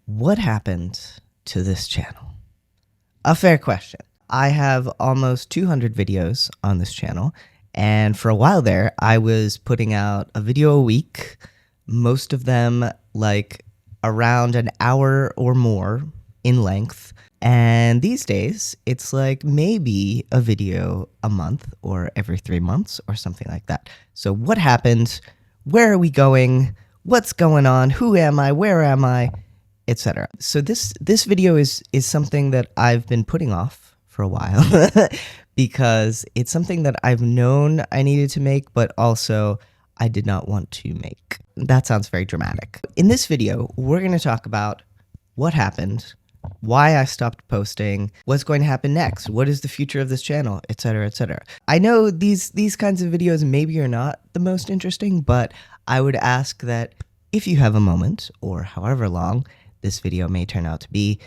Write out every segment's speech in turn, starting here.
What happened to this channel? A fair question. I have almost 200 videos on this channel, and for a while there, I was putting out a video a week, most of them like around an hour or more in length. And these days, it's like maybe a video a month or every 3 months or something like that. So what happened? Where are we going? What's going on? Who am I? Where am I? Etc. So this video is something that I've been putting off for a while because it's something that I've known I needed to make, but also I did not want to make. That sounds very dramatic. In this video, we're going to talk about what happened, why I stopped posting, what's going to happen next, what is the future of this channel, etc., etc. I know these kinds of videos maybe are not the most interesting, but I would ask that if you have a moment, or however long this video may turn out to be,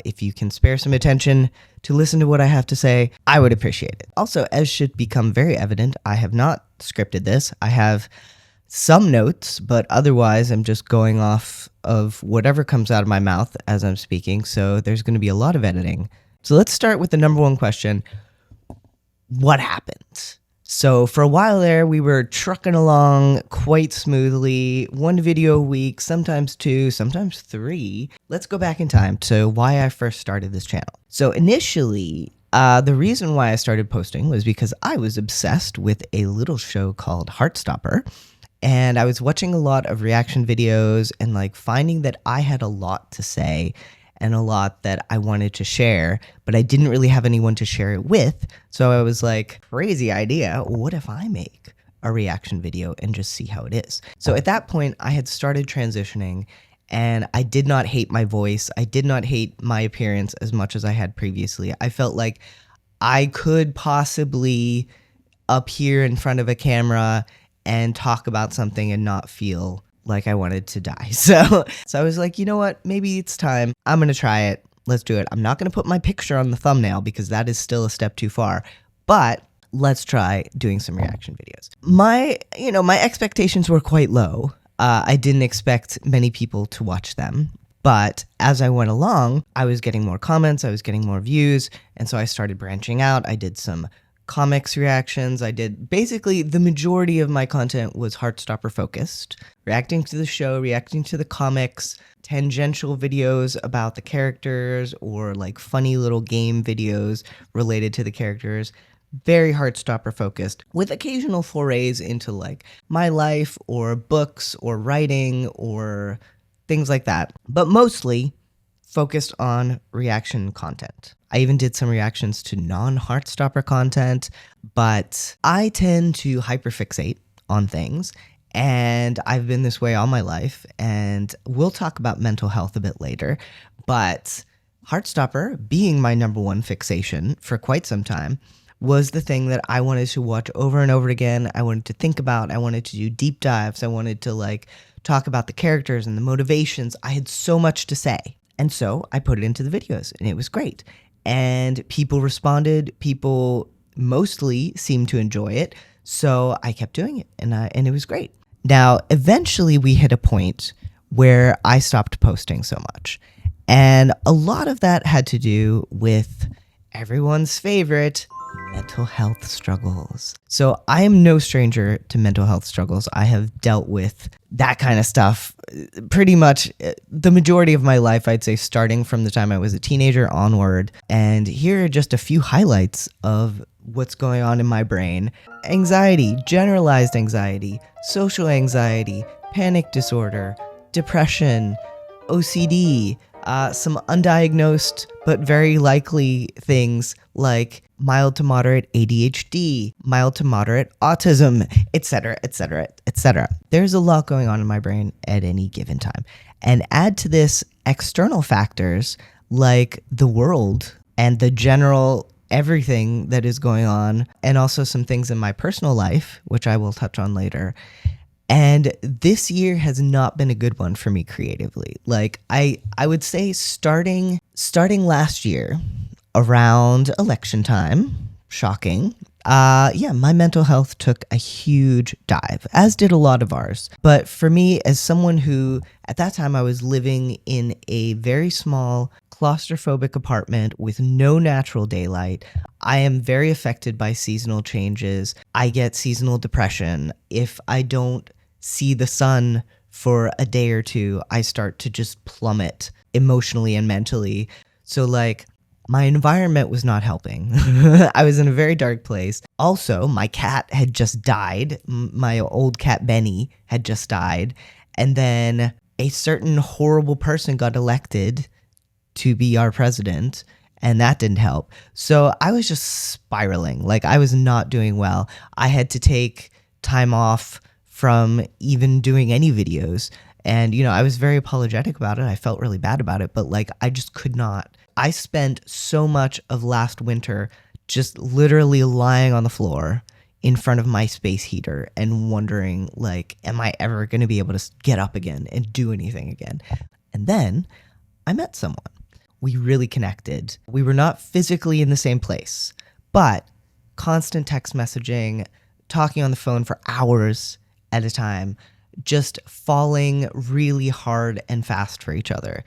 if you can spare some attention to listen to what I have to say, I would appreciate it. Also, as should become very evident, I have not scripted this. I have some notes, but otherwise I'm just going off of whatever comes out of my mouth as I'm speaking, so there's going to be a lot of editing. So let's start with the number one question. What happened? So for a while there, we were trucking along quite smoothly, 1 video a week, sometimes 2, sometimes 3. Let's go back in time to why I first started this channel. So initially, the reason why I started posting was because I was obsessed with a little show called Heartstopper. And I was watching a lot of reaction videos and like finding that I had a lot to say and a lot that I wanted to share, but I didn't really have anyone to share it with. So I was like, crazy idea. What if I make a reaction video and just see how it is? So at that point, I had started transitioning and I did not hate my voice. I did not hate my appearance as much as I had previously. I felt like I could possibly appear in front of a camera and talk about something and not feel like I wanted to die. So I was like, you know what? Maybe it's time. I'm going to try it. Let's do it. I'm not going to put my picture on the thumbnail because that is still a step too far, but let's try doing some reaction videos. My expectations were quite low. I didn't expect many people to watch them, but as I went along, I was getting more comments, I was getting more views, and so I started branching out. I did some comics reactions. I did basically the majority of my content was Heartstopper focused, reacting to the show, reacting to the comics, tangential videos about the characters, or like funny little game videos related to the characters. Very Heartstopper focused, with occasional forays into like my life or books or writing or things like that, but mostly focused on reaction content. I even did some reactions to non-Heartstopper content, but I tend to hyperfixate on things, and I've been this way all my life, and we'll talk about mental health a bit later, but Heartstopper, being my number one fixation for quite some time, was the thing that I wanted to watch over and over again. I wanted to think about, I wanted to do deep dives, I wanted to like talk about the characters and the motivations. I had so much to say. And so I put it into the videos, and it was great. And people responded. People mostly seemed to enjoy it. So I kept doing it, and it was great. Now, eventually we hit a point where I stopped posting so much. And a lot of that had to do with everyone's favorite, mental health struggles. So I am no stranger to mental health struggles. I have dealt with that kind of stuff pretty much the majority of my life, I'd say, starting from the time I was a teenager onward. And here are just a few highlights of what's going on in my brain. Anxiety, generalized anxiety, social anxiety, panic disorder, depression, OCD, some undiagnosed but very likely things like mild to moderate ADHD, mild to moderate autism, etc., etc., etc. There's a lot going on in my brain at any given time. And add to this external factors like the world and the general everything that is going on, and also some things in my personal life, which I will touch on later. And this year has not been a good one for me creatively. Like I would say starting last year, around election time, shocking, Yeah, my mental health took a huge dive, as did a lot of ours. But for me, as someone who, at that time, I was living in a very small, claustrophobic apartment with no natural daylight, I am very affected by seasonal changes. I get seasonal depression. If I don't see the sun for a day or two, I start to just plummet emotionally and mentally. So, like, my environment was not helping. I was in a very dark place. Also, my cat had just died. My old cat Benny had just died. And then a certain horrible person got elected to be our president, and that didn't help. So I was just spiraling. Like, I was not doing well. I had to take time off from even doing any videos. And, I was very apologetic about it. I felt really bad about it, but like, I just could not. I spent so much of last winter just literally lying on the floor in front of my space heater and wondering, like, am I ever going to be able to get up again and do anything again? And then I met someone. We really connected. We were not physically in the same place, but constant text messaging, talking on the phone for hours at a time, just falling really hard and fast for each other.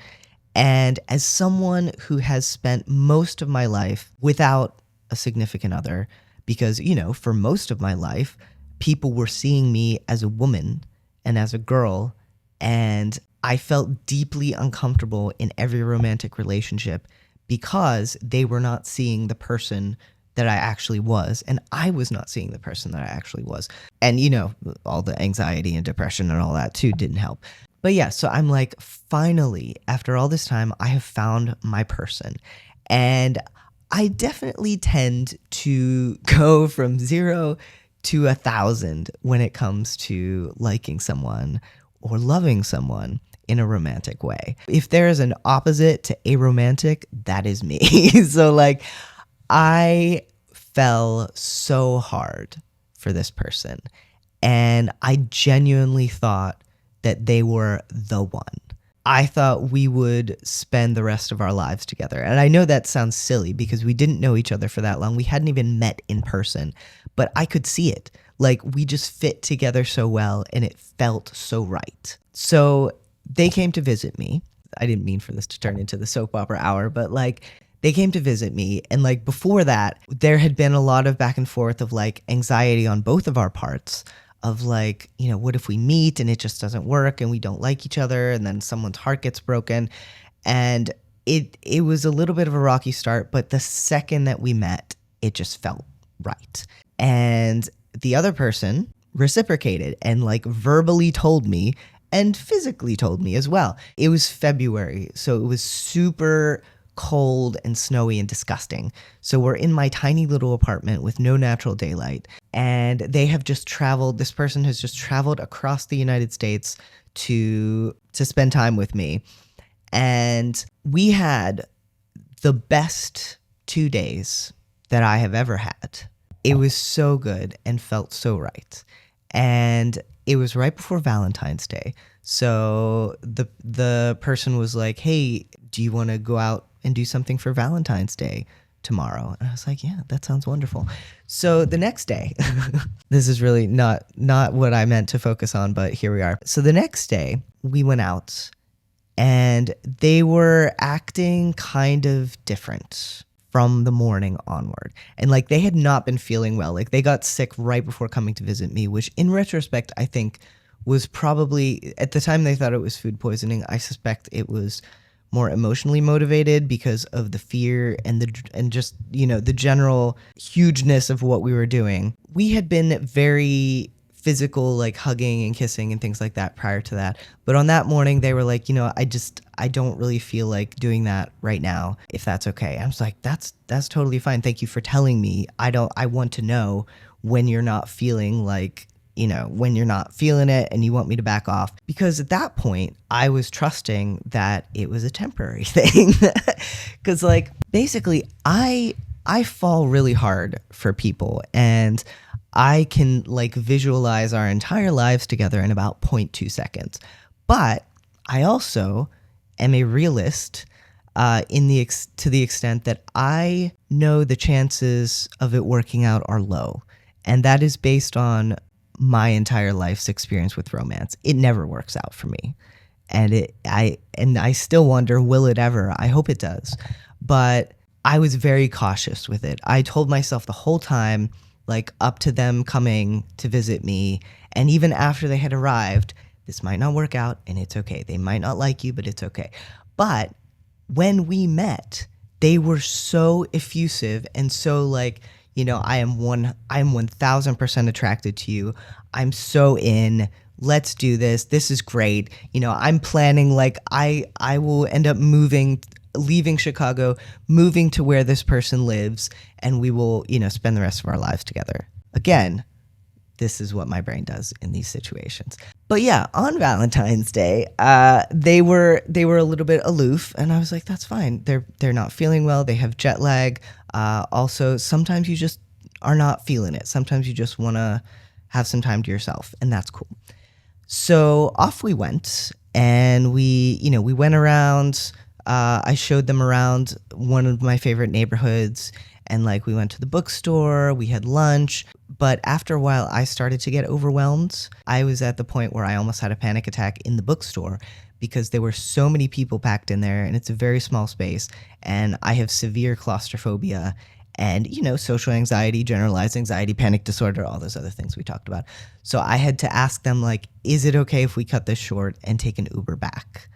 And as someone who has spent most of my life without a significant other, because, for most of my life, people were seeing me as a woman and as a girl, and I felt deeply uncomfortable in every romantic relationship because they were not seeing the person that I actually was, and I was not seeing the person that I actually was. And, all the anxiety and depression and all that too didn't help. But yeah, so I'm like, finally, after all this time, I have found my person. And I definitely tend to go from 0 to 1,000 when it comes to liking someone or loving someone in a romantic way. If there is an opposite to aromantic, that is me. So like, I fell so hard for this person, and I genuinely thought that they were the one. I thought we would spend the rest of our lives together. And I know that sounds silly because we didn't know each other for that long. We hadn't even met in person, but I could see it. Like, we just fit together so well, and it felt so right. So they came to visit me. I didn't mean for this to turn into the soap opera hour, but like, they came to visit me. And like, before that, there had been a lot of back and forth of like anxiety on both of our parts of like, what if we meet and it just doesn't work and we don't like each other and then someone's heart gets broken. And it was a little bit of a rocky start, but the second that we met, it just felt right. And the other person reciprocated and like verbally told me and physically told me as well. It was February, so it was super cold and snowy and disgusting. So we're in my tiny little apartment with no natural daylight, and this person has just traveled across the United States to spend time with me. And we had the best 2 days that I have ever had. It was so good and felt so right. And it was right before Valentine's Day. So the person was like, "Hey, do you want to go out and do something for Valentine's Day tomorrow?" And I was like, "Yeah, that sounds wonderful." So the next day, this is really not what I meant to focus on, but here we are. So the next day we went out, and they were acting kind of different from the morning onward. And like, they had not been feeling well. Like, they got sick right before coming to visit me, which in retrospect, I think was probably, at the time they thought it was food poisoning. I suspect it was more emotionally motivated because of the fear and just, the general hugeness of what we were doing. We had been very physical, like hugging and kissing and things like that prior to that. But on that morning, they were like, I don't really feel like doing that right now, if that's okay. I was like, that's totally fine. Thank you for telling me. I want to know when you're not feeling like, when you're not feeling it and you want me to back off. Because at that point, I was trusting that it was a temporary thing. Because like, basically, I fall really hard for people, and I can like visualize our entire lives together in about 0.2 seconds. But I also am a realist to the extent that I know the chances of it working out are low. And that is based on my entire life's experience with romance. It never works out for me. And I still wonder, will it ever? I hope it does. But I was very cautious with it. I told myself the whole time, like up to them coming to visit me, and even after they had arrived, this might not work out and it's okay. They might not like you, but it's okay. But when we met, they were so effusive and so like, I am 1000% attracted to you. I'm so in. Let's do this. This is great. I'm planning, like I will end up leaving Chicago, moving to where this person lives, and we will, spend the rest of our lives together. Again, this is what my brain does in these situations. But yeah, on Valentine's Day, they were a little bit aloof, and I was like, that's fine. They're not feeling well. They have jet lag. Also, sometimes you just are not feeling it. Sometimes you just want to have some time to yourself, and that's cool. So off we went, and we went around. I showed them around one of my favorite neighborhoods, and like we went to the bookstore, we had lunch. But after a while, I started to get overwhelmed. I was at the point where I almost had a panic attack in the bookstore because there were so many people packed in there, and it's a very small space, and I have severe claustrophobia and, social anxiety, generalized anxiety, panic disorder, all those other things we talked about. So I had to ask them, like, is it okay if we cut this short and take an Uber back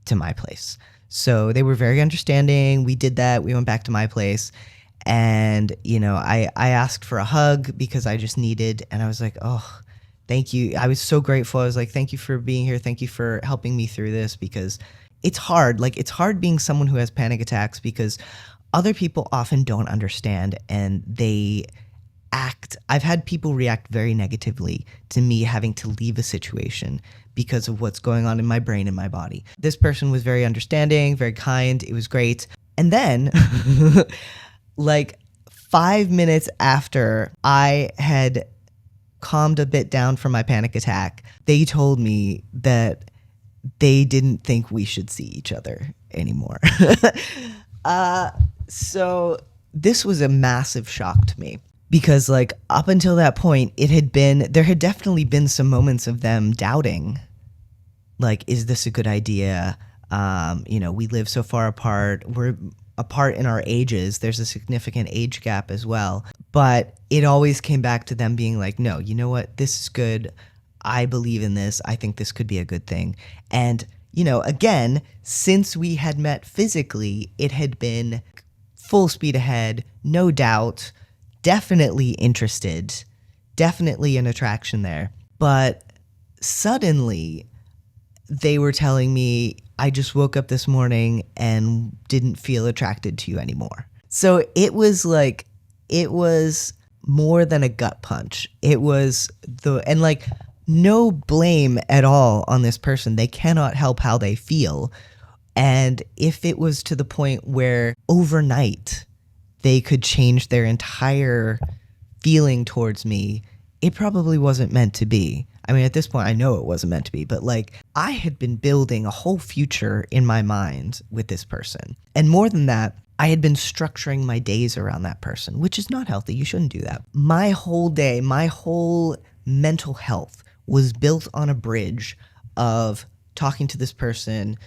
to my place? So they were very understanding. We did that. We went back to my place. And, I asked for a hug because I just needed, and I was like, oh, thank you. I was so grateful. I was like, thank you for being here. Thank you for helping me through this, because it's hard. Like, it's hard being someone who has panic attacks because other people often don't understand, and I've had people react very negatively to me having to leave a situation because of what's going on in my brain and my body. This person was very understanding, very kind. It was great. And then like 5 minutes after I had calmed a bit down from my panic attack, they told me that they didn't think we should see each other anymore. So this was a massive shock to me because, like, up until that point, there had definitely been some moments of them doubting, like, is this a good idea? We live so far apart. We're apart in our ages. There's a significant age gap as well. But it always came back to them being like, no, you know what? This is good. I believe in this. I think this could be a good thing. And, again, since we had met physically, it had been full speed ahead, no doubt, definitely interested, definitely an attraction there. But suddenly they were telling me, I just woke up this morning and didn't feel attracted to you anymore. So it was more than a gut punch. It was no blame at all on this person. They cannot help how they feel. And if it was to the point where overnight they could change their entire feeling towards me, it probably wasn't meant to be. I mean, at this point, I know it wasn't meant to be, but I had been building a whole future in my mind with this person. And more than that, I had been structuring my days around that person, which is not healthy. You shouldn't do that. My whole day, my whole mental health was built on a bridge of talking to this person,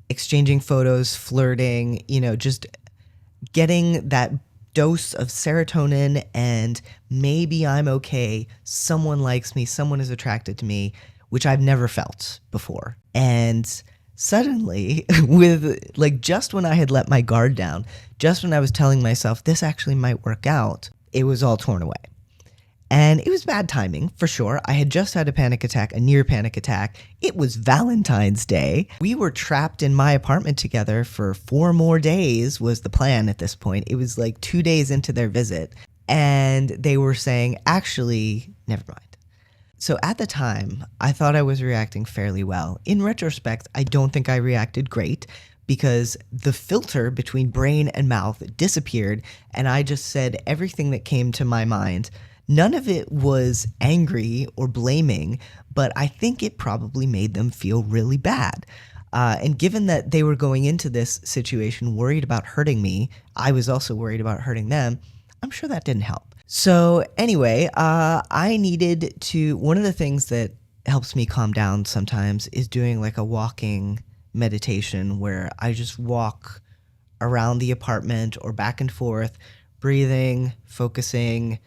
exchanging photos, flirting, just getting that dose of serotonin and maybe I'm okay. Someone likes me. Someone is attracted to me, which I've never felt before. And suddenly, just when I had let my guard down, just when I was telling myself this actually might work out, it was all torn away. And it was bad timing, for sure. I had just had a near panic attack. It was Valentine's Day. We were trapped in my apartment together for 4 more days was the plan at this point. It was 2 days into their visit. And they were saying, actually, never mind. So at the time, I thought I was reacting fairly well. In retrospect, I don't think I reacted great because the filter between brain and mouth disappeared and I just said everything that came to my mind. None of it was angry or blaming, but I think it probably made them feel really bad. And given that they were going into this situation worried about hurting me, I was also worried about hurting them. I'm sure that didn't help. So anyway, I needed to, one of the things that helps me calm down sometimes is doing like a walking meditation where I just walk around the apartment or back and forth, breathing, focusing,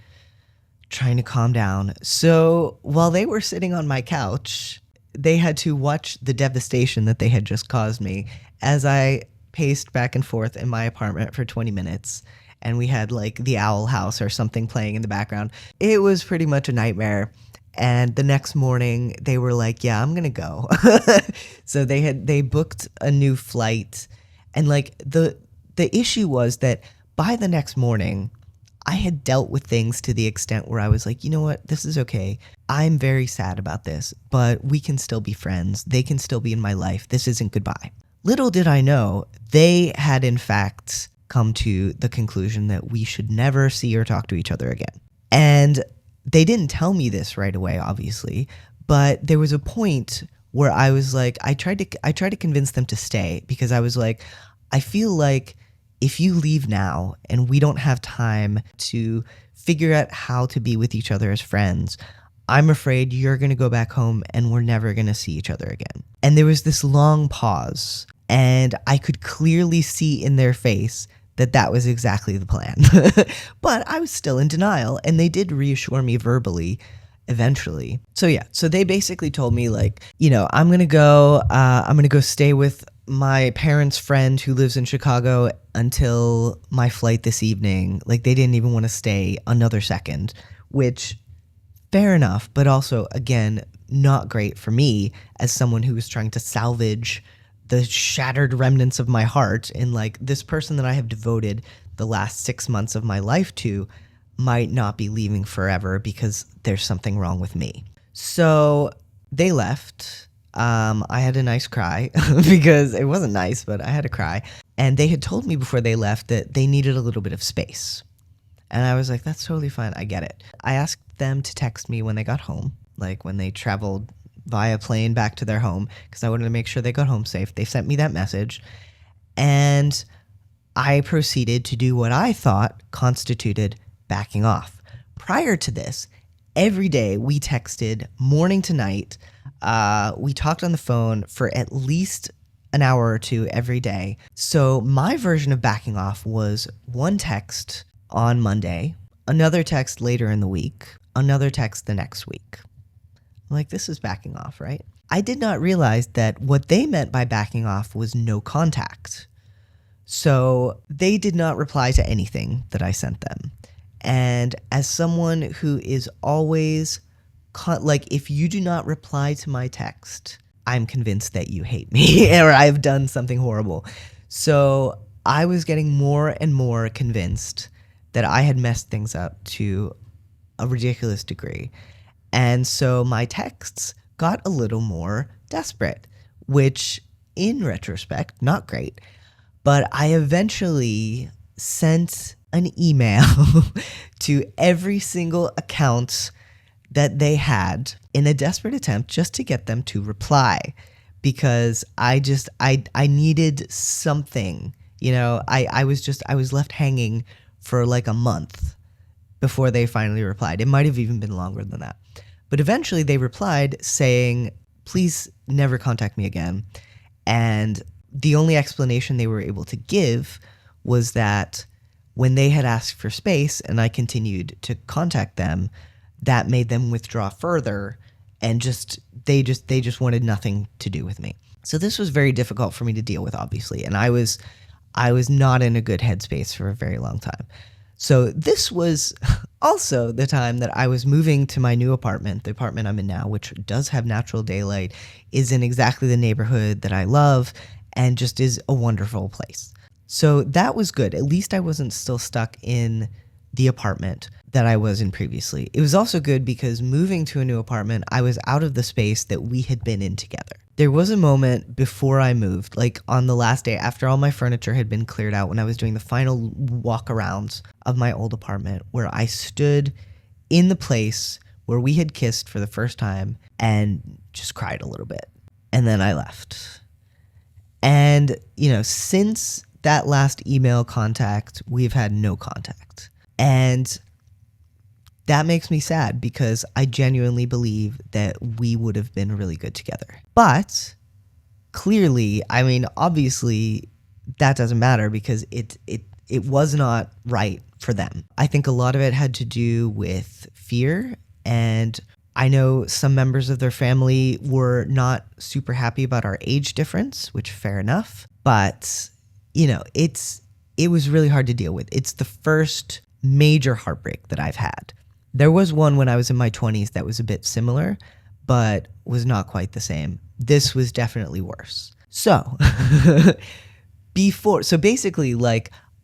trying to calm down. So while they were sitting on my couch, they had to watch the devastation that they had just caused me as I paced back and forth in my apartment for 20 minutes. And we had like the Owl House or something playing in the background. It was pretty much a nightmare. And the next morning they were like, yeah, I'm going to go. So they booked a new flight. And like the issue was that by the next morning, I had dealt with things to the extent where I was like, you know what, this is okay. I'm very sad about this, but we can still be friends. They can still be in my life. This isn't goodbye. Little did I know, they had in fact come to the conclusion that we should never see or talk to each other again. And they didn't tell me this right away, obviously, but there was a point where I was like, I tried to convince them to stay because I was like, I feel like if you leave now and we don't have time to figure out how to be with each other as friends, I'm afraid you're going to go back home and we're never going to see each other again. And there was this long pause, and I could clearly see in their face that that was exactly the plan. But I was still in denial, and they did reassure me verbally eventually. So yeah, so they basically told me like, you know, I'm going to go stay with my parents' friend who lives in Chicago until my flight this evening. Like, they didn't even want to stay another second, which fair enough, but also, again, not great for me as someone who was trying to salvage the shattered remnants of my heart. And like, this person that I have devoted the last 6 months of my life to might not be leaving forever because there's something wrong with me. So they left. I had a nice cry because it wasn't nice, but I had a cry. And they had told me before they left that they needed a little bit of space. And I was like, that's totally fine. I get it. I asked them to text me when they got home, like when they traveled via plane back to their home, because I wanted to make sure they got home safe. They sent me that message. And I proceeded to do what I thought constituted backing off. Prior to this, every day we texted morning to night. We talked on the phone for at least an hour or two every day. So my version of backing off was one text on Monday, another text later in the week, another text the next week. I'm like, this is backing off, right? I did not realize that what they meant by backing off was no contact. So they did not reply to anything that I sent them. And as someone who is always like, if you do not reply to my text, I'm convinced that you hate me or I've done something horrible. So I was getting more and more convinced that I had messed things up to a ridiculous degree. And so my texts got a little more desperate, which in retrospect, not great. But I eventually sent an email to every single account that they had in a desperate attempt just to get them to reply, because I needed something, you know. I was left hanging for like a month before they finally replied. It might have even been longer than that. But eventually they replied saying, please never contact me again. And the only explanation they were able to give was that when they had asked for space and I continued to contact them, that made them withdraw further, and they just wanted nothing to do with me. So this was very difficult for me to deal with, obviously, and I was not in a good headspace for a very long time. So this was also the time that I was moving to my new apartment, the apartment I'm in now, which does have natural daylight, is in exactly the neighborhood that I love, and just is a wonderful place. So that was good. At least I wasn't still stuck in the apartment that I was in previously. It was also good because moving to a new apartment, I was out of the space that we had been in together. There was a moment before I moved, like on the last day after all my furniture had been cleared out, when I was doing the final walk-arounds of my old apartment, where I stood in the place where we had kissed for the first time and just cried a little bit. And then I left. And, since that last email contact, we've had no contact. And that makes me sad because I genuinely believe that we would have been really good together. But clearly, obviously, that doesn't matter because it was not right for them. I think a lot of it had to do with fear, and I know some members of their family were not super happy about our age difference, which fair enough. But, it was really hard to deal with. It's the first major heartbreak that I've had. There was one when I was in my 20s that was a bit similar, but was not quite the same. This was definitely worse. So, basically,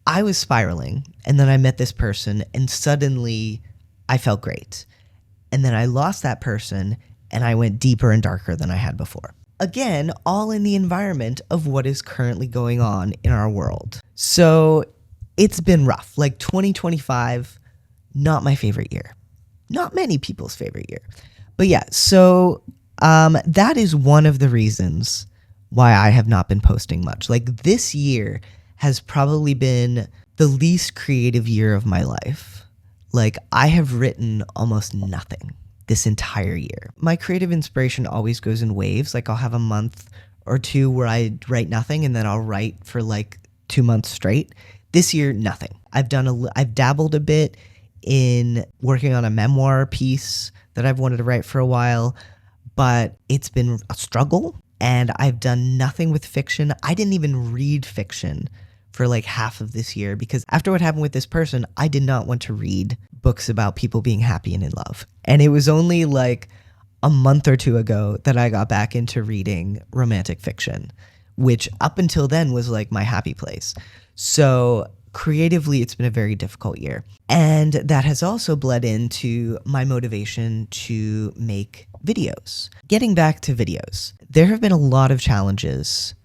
I was spiraling, and then I met this person, and suddenly I felt great. And then I lost that person, and I went deeper and darker than I had before. Again, all in the environment of what is currently going on in our world. So it's been rough. 2025, not my favorite year. Not many people's favorite year. But yeah, so that is one of the reasons why I have not been posting much. This year has probably been the least creative year of my life. I have written almost nothing this entire year. My creative inspiration always goes in waves. I'll have a month or two where I write nothing, and then I'll write for 2 months straight. This year, nothing. I've dabbled a bit in working on a memoir piece that I've wanted to write for a while, but it's been a struggle, and I've done nothing with fiction. I didn't even read fiction for half of this year because after what happened with this person, I did not want to read books about people being happy and in love. And it was only a month or two ago that I got back into reading romantic fiction, which up until then was my happy place. So creatively, it's been a very difficult year. And that has also bled into my motivation to make videos. Getting back to videos, there have been a lot of challenges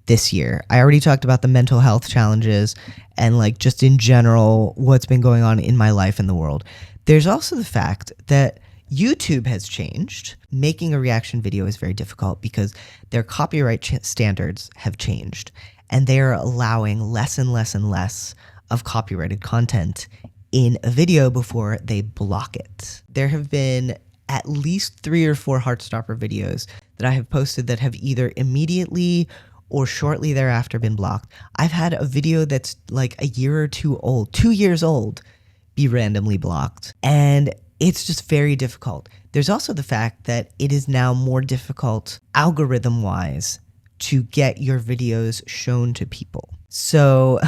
this year. I already talked about the mental health challenges and just in general what's been going on in my life and the world. There's also the fact that YouTube has changed. Making a reaction video is very difficult because their copyright standards have changed, and they are allowing less and less and less of copyrighted content in a video before they block it. There have been at least 3 or 4 Heartstopper videos that I have posted that have either immediately or shortly thereafter been blocked. I've had a video that's a year or 2 old, 2 years old, be randomly blocked. And it's just very difficult. There's also the fact that it is now more difficult algorithm-wise to get your videos shown to people. So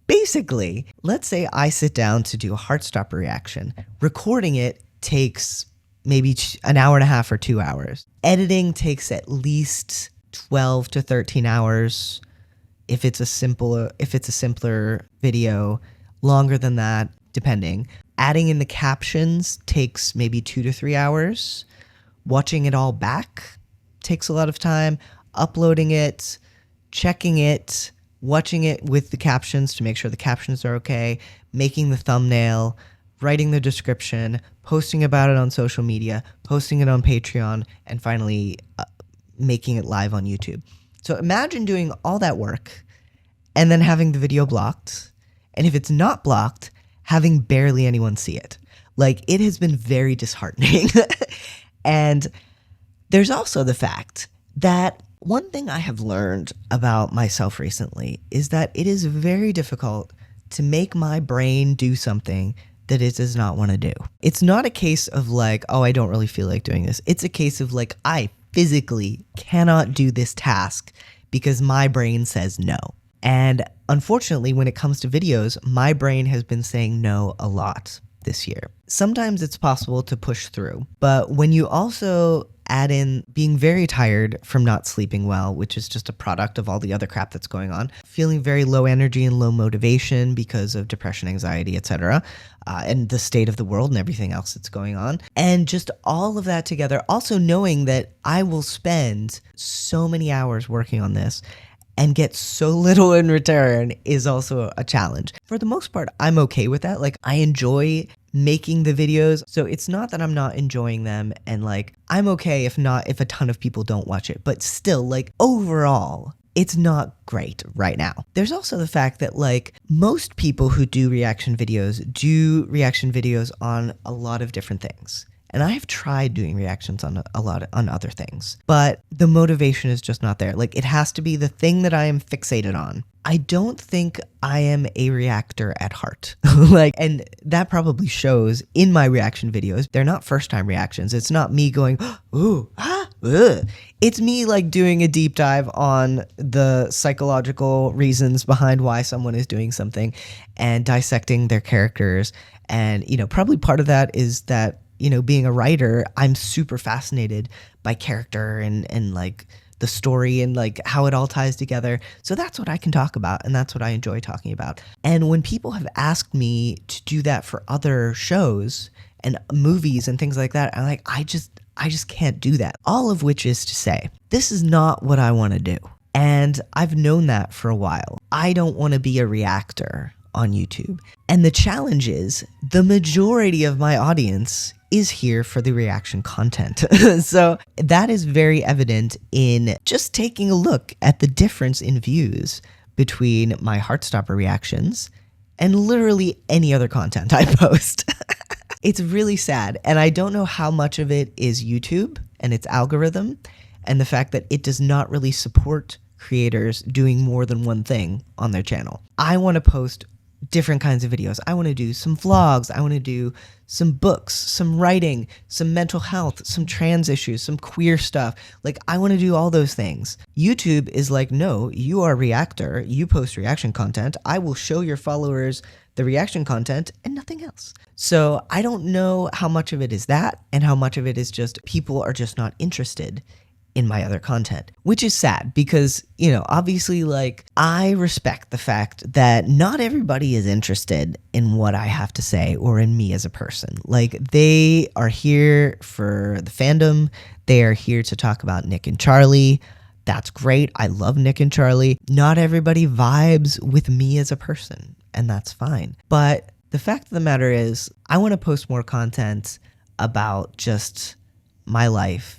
basically, let's say I sit down to do a Heartstopper reaction. Recording it takes maybe an hour and a half or 2 hours. Editing takes at least 12 to 13 hours if it's a simpler video, longer than that depending. Adding in the captions takes maybe 2 to 3 hours. Watching it all back takes a lot of time. Uploading it, checking it, watching it with the captions to make sure the captions are okay, making the thumbnail, writing the description, posting about it on social media, posting it on Patreon, and finally making it live on YouTube. So imagine doing all that work and then having the video blocked. And if it's not blocked, having barely anyone see it. It has been very disheartening. And there's also the fact that one thing I have learned about myself recently is that it is very difficult to make my brain do something that it does not want to do. It's not a case of oh, I don't really feel like doing this. It's a case of I physically cannot do this task because my brain says no. And unfortunately, when it comes to videos, my brain has been saying no a lot this year. Sometimes it's possible to push through, but when you also add in being very tired from not sleeping well, which is just a product of all the other crap that's going on, feeling very low energy and low motivation because of depression, anxiety, etc., and the state of the world and everything else that's going on, and just all of that together, also knowing that I will spend so many hours working on this and get so little in return is also a challenge. For the most part, I'm okay with that. I enjoy making the videos, so it's not that I'm not enjoying them, and I'm okay if a ton of people don't watch it, but still, overall, it's not great right now. There's also the fact that like most people who do reaction videos on a lot of different things. And I have tried doing reactions on on other things, but the motivation is just not there. Like it has to be the thing that I am fixated on. I don't think I am a reactor at heart. And that probably shows in my reaction videos. They're not first time reactions. It's not me going, ooh, ah, ugh. It's me like doing a deep dive on the psychological reasons behind why someone is doing something and dissecting their characters. And, probably part of that is that, being a writer, I'm super fascinated by character and like the story and like how it all ties together. So that's what I can talk about, and that's what I enjoy talking about. And when people have asked me to do that for other shows and movies and things like that, I'm like, I just can't do that. All of which is to say, this is not what I want to do. And I've known that for a while. I don't want to be a reactor on YouTube. And the challenge is the majority of my audience is here for the reaction content. So that is very evident in just taking a look at the difference in views between my Heartstopper reactions and literally any other content I post. It's really sad. And I don't know how much of it is YouTube and its algorithm and the fact that it does not really support creators doing more than one thing on their channel. I want to post different kinds of videos. I want to do some vlogs. I want to do some books, some writing, some mental health, some trans issues, some queer stuff. Like I want to do all those things. YouTube is like, no, you are a reactor. You post reaction content. I will show your followers the reaction content and nothing else. So I don't know how much of it is that and how much of it is just people are just not interested in my other content, which is sad because, obviously like I respect the fact that not everybody is interested in what I have to say or in me as a person. Like they are here for the fandom. They are here to talk about Nick and Charlie. That's great. I love Nick and Charlie. Not everybody vibes with me as a person, and that's fine. But the fact of the matter is I want to post more content about just my life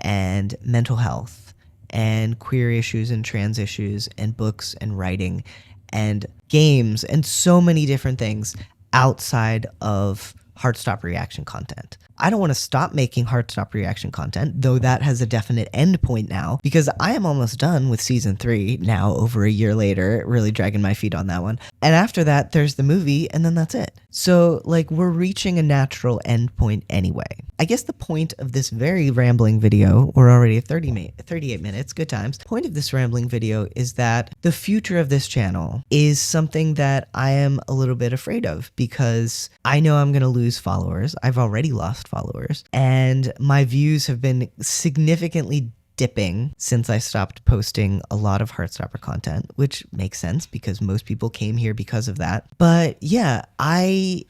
and mental health and queer issues and trans issues and books and writing and games and so many different things outside of Heartstopper reaction content. I don't want to stop making Heartstopper reaction content, though that has a definite end point now, because I am almost done with season 3 now, over a year later, really dragging my feet on that one. And after that, there's the movie, and then that's it. So, like, we're reaching a natural end point anyway. I guess the point of this very rambling video, we're already at 38 minutes, good times. The point of this rambling video is that the future of this channel is something that I am a little bit afraid of, because I know I'm going to lose followers. I've already lost followers, and my views have been significantly dipping since I stopped posting a lot of Heartstopper content, which makes sense because most people came here because of that. But yeah, I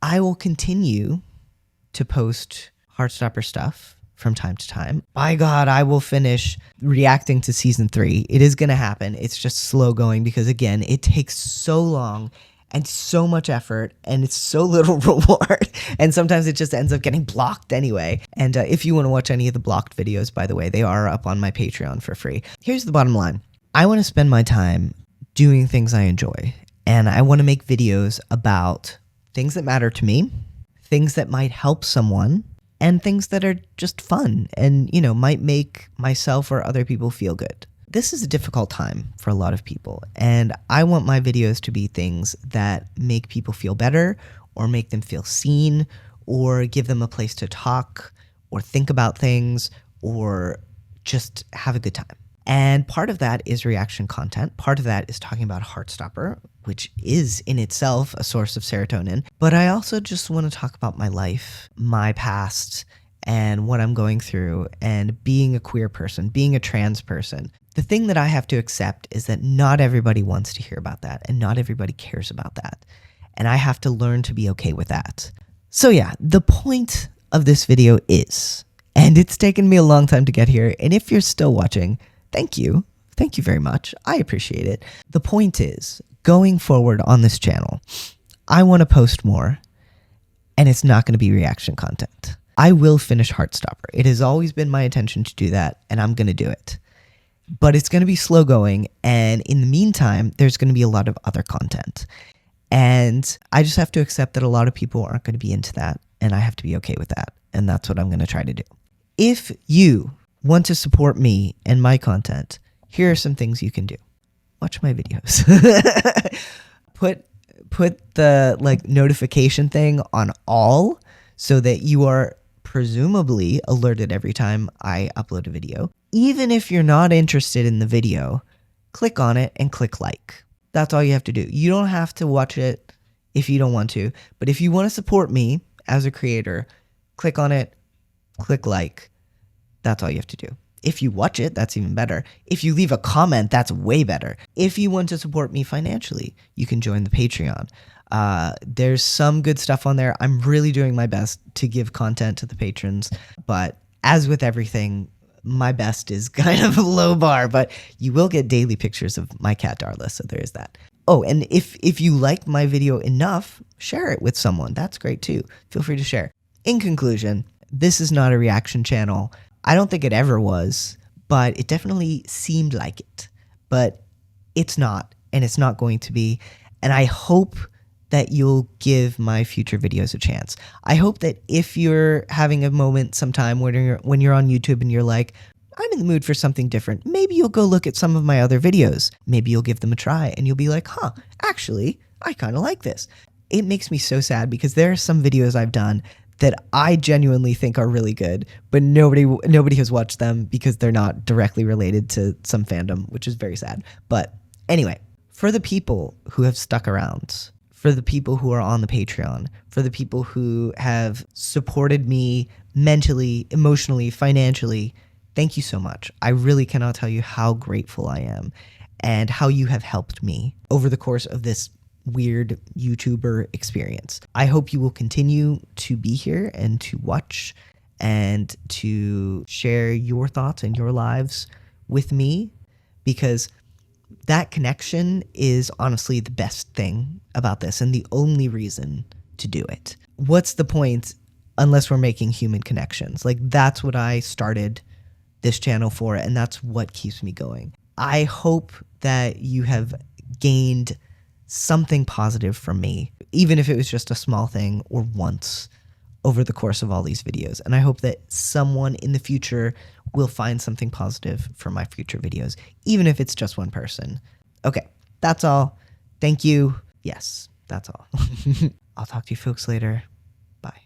will continue to post Heartstopper stuff from time to time. By God, I will finish reacting to season 3. It is going to happen. It's just slow going because, again, it takes so long and so much effort, and it's so little reward. And sometimes it just ends up getting blocked anyway. And if you want to watch any of the blocked videos, by the way, they are up on my Patreon for free. Here's the bottom line. I want to spend my time doing things I enjoy. And I want to make videos about things that matter to me, things that might help someone, and things that are just fun and, might make myself or other people feel good. This is a difficult time for a lot of people, and I want my videos to be things that make people feel better or make them feel seen or give them a place to talk or think about things or just have a good time. And part of that is reaction content. Part of that is talking about Heartstopper, which is in itself a source of serotonin. But I also just want to talk about my life, my past, and what I'm going through, and being a queer person, being a trans person. The thing that I have to accept is that not everybody wants to hear about that, and not everybody cares about that. And I have to learn to be okay with that. So yeah, the point of this video is, and it's taken me a long time to get here, and if you're still watching, thank you. Thank you very much. I appreciate it. The point is, going forward on this channel, I want to post more, and it's not going to be reaction content. I will finish Heartstopper. It has always been my intention to do that, and I'm going to do it. but it's going to be slow going. And in the meantime, there's going to be a lot of other content. And I just have to accept that a lot of people aren't going to be into that. And I have to be okay with that. And that's what I'm going to try to do. If you want to support me and my content, here are some things you can do. Watch my videos. Put the notification thing on all so that you are presumably alerted every time I upload a video. Even if you're not interested in the video, click on it and click like. That's all you have to do. You don't have to watch it if you don't want to, but if you want to support me as a creator, click on it, click like. That's all you have to do. If you watch it, that's even better. If you leave a comment, that's way better. If you want to support me financially, you can join the Patreon. There's some good stuff on there. I'm really doing my best to give content to the patrons, but as with everything, my best is kind of a low bar, but you will get daily pictures of my cat Darla, so there is that. Oh, and if you liked my video enough, share it with someone. That's great too. Feel free to share. In conclusion, this is not a reaction channel. I don't think it ever was, but it definitely seemed like it. But it's not, and it's not going to be. And I hope that you'll give my future videos a chance. I hope that if you're having a moment sometime when you're on YouTube and you're like, I'm in the mood for something different, maybe you'll go look at some of my other videos. Maybe you'll give them a try and you'll be like, actually, I kind of like this. It makes me so sad because there are some videos I've done that I genuinely think are really good, but nobody has watched them because they're not directly related to some fandom, which is very sad. But anyway, for the people who have stuck around, for the people who are on the Patreon, for the people who have supported me mentally, emotionally, financially, thank you so much. I really cannot tell you how grateful I am and how you have helped me over the course of this weird YouTuber experience. I hope you will continue to be here and to watch and to share your thoughts and your lives with me, because that connection is honestly the best thing about this and the only reason to do it. What's the point unless we're making human connections? That's what I started this channel for, and that's what keeps me going. I hope that you have gained something positive from me, even if it was just a small thing or once over the course of all these videos. And I hope that someone in the future will find something positive from my future videos, even if it's just one person. Okay, that's all. Thank you. Yes, that's all. I'll talk to you folks later. Bye.